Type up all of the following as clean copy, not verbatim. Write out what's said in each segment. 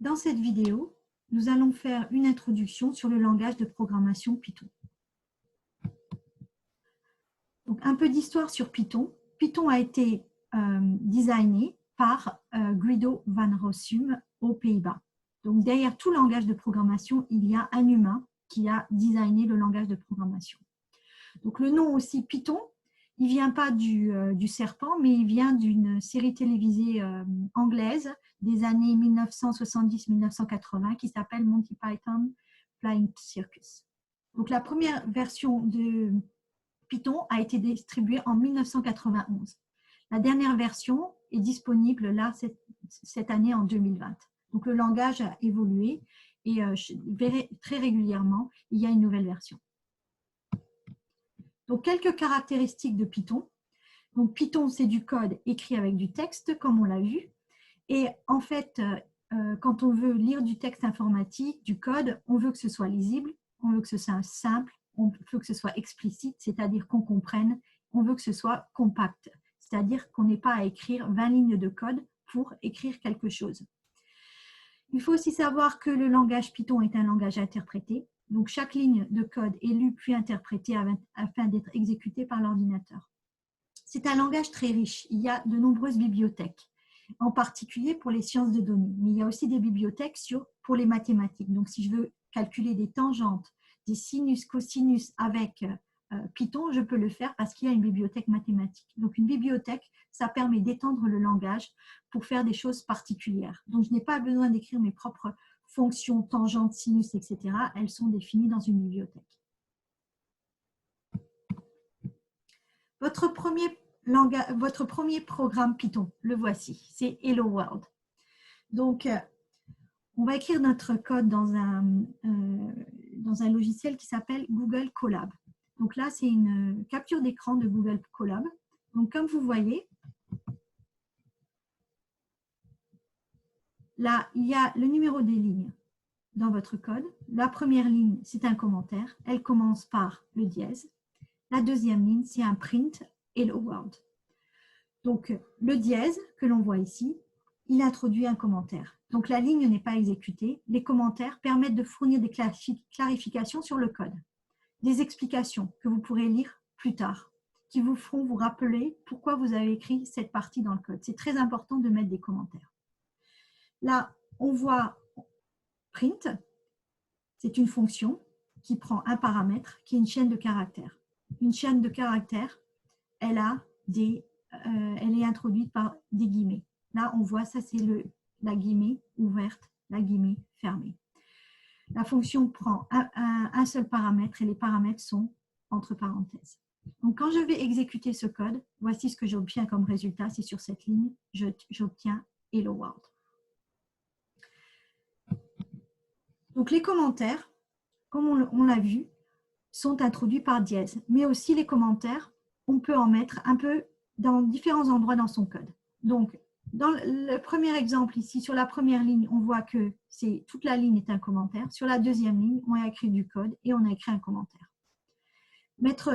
Dans cette vidéo, nous allons faire une introduction sur le langage de programmation Python. Donc, un peu d'histoire sur Python. Python a été designé par Guido van Rossum aux Pays-Bas. Donc, derrière tout langage de programmation, il y a un humain qui a designé le langage de programmation. Donc, le nom aussi Python, il ne vient pas du serpent, mais il vient d'une série télévisée anglaise des années 1970-1980 qui s'appelle Monty Python Flying Circus. Donc, la première version de Python a été distribuée en 1991. La dernière version est disponible là cette année en 2020. Donc, le langage a évolué et très régulièrement, il y a une nouvelle version. Donc, quelques caractéristiques de Python. Donc, Python, c'est du code écrit avec du texte, comme on l'a vu. Et en fait, quand on veut lire du texte informatique, du code, on veut que ce soit lisible, on veut que ce soit simple, on veut que ce soit explicite, c'est-à-dire qu'on comprenne, on veut que ce soit compact, c'est-à-dire qu'on n'ait pas à écrire 20 lignes de code pour écrire quelque chose. Il faut aussi savoir que le langage Python est un langage interprété. Donc, chaque ligne de code est lue puis interprétée afin d'être exécutée par l'ordinateur. C'est un langage très riche. Il y a de nombreuses bibliothèques, en particulier pour les sciences de données. Mais il y a aussi des bibliothèques pour les mathématiques. Donc, si je veux calculer des tangentes, des sinus, cosinus avec Python, je peux le faire parce qu'il y a une bibliothèque mathématique. Donc, une bibliothèque, ça permet d'étendre le langage pour faire des choses particulières. Donc, je n'ai pas besoin d'écrire mes propres fonctions, tangentes, sinus, etc. Elles sont définies dans une bibliothèque. Votre premier programme Python, le voici, c'est Hello World. Donc, on va écrire notre code dans un logiciel qui s'appelle Google Colab. Donc là, c'est une capture d'écran de Google Colab. Donc, comme vous voyez, là, il y a le numéro des lignes dans votre code. La première ligne, c'est un commentaire. Elle commence par le dièse. La deuxième ligne, c'est un print Hello World. Donc, le dièse que l'on voit ici, il introduit un commentaire. Donc, la ligne n'est pas exécutée. Les commentaires permettent de fournir des clarifications sur le code, des explications que vous pourrez lire plus tard, qui vous feront vous rappeler pourquoi vous avez écrit cette partie dans le code. C'est très important de mettre des commentaires. Là, on voit print, c'est une fonction qui prend un paramètre qui est une chaîne de caractères. Une chaîne de caractères, elle est introduite par des guillemets. Là, on voit, ça c'est la guillemets ouverte, la guillemets fermée. La fonction prend un seul paramètre et les paramètres sont entre parenthèses. Donc, quand je vais exécuter ce code, voici ce que j'obtiens comme résultat. C'est sur cette ligne, j'obtiens Hello World. Donc, les commentaires, comme on l'a vu, sont introduits par dièse. Mais aussi, les commentaires, on peut en mettre un peu dans différents endroits dans son code. Donc, dans le premier exemple ici, sur la première ligne, on voit que toute la ligne est un commentaire. Sur la deuxième ligne, on a écrit du code et on a écrit un commentaire.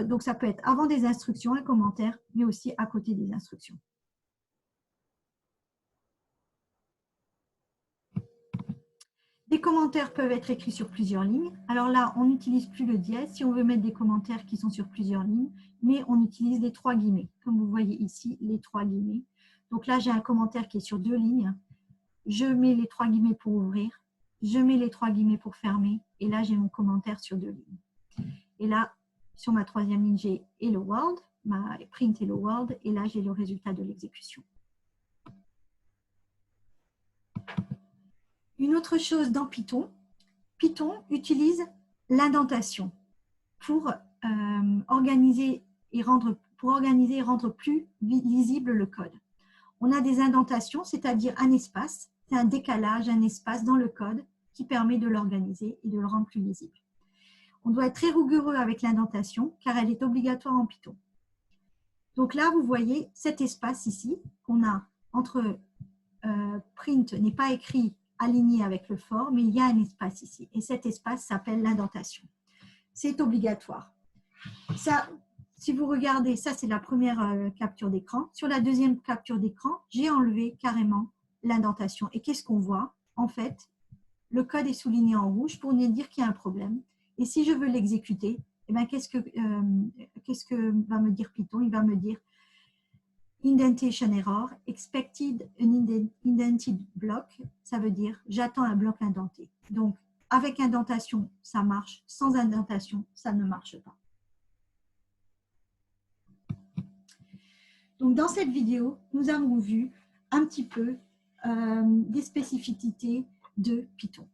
Donc, ça peut être avant des instructions, un commentaire, mais aussi à côté des instructions. Les commentaires peuvent être écrits sur plusieurs lignes. Alors là, on n'utilise plus le dièse si on veut mettre des commentaires qui sont sur plusieurs lignes, mais on utilise les 3 guillemets. Comme vous voyez ici, les 3 guillemets. Donc là, j'ai un commentaire qui est sur 2 lignes. Je mets les 3 guillemets pour ouvrir. Je mets les 3 guillemets pour fermer. Et là, j'ai mon commentaire sur 2 lignes. Et là, sur ma 3e ligne, j'ai Hello World, ma print Hello World. Et là, j'ai le résultat de l'exécution. Une autre chose dans Python, Python utilise l'indentation pour organiser et rendre plus lisible le code. On a des indentations, c'est-à-dire un espace, c'est un décalage, un espace dans le code qui permet de l'organiser et de le rendre plus lisible. On doit être très rigoureux avec l'indentation car elle est obligatoire en Python. Donc là, vous voyez cet espace ici qu'on a entre print n'est pas écrit aligné avec le for, mais il y a un espace ici. Et cet espace s'appelle l'indentation. C'est obligatoire. Ça, si vous regardez, ça c'est la première capture d'écran. Sur la deuxième capture d'écran, j'ai enlevé carrément l'indentation. Et qu'est-ce qu'on voit? En fait, le code est souligné en rouge pour nous dire qu'il y a un problème. Et si je veux l'exécuter, eh ben, qu'est-ce que va me dire Python? Il va me dire indentation error, expected an indented block, ça veut dire j'attends un bloc indenté. Donc, avec indentation, ça marche. Sans indentation, ça ne marche pas. Donc, dans cette vidéo, nous avons vu un petit peu des spécificités de Python.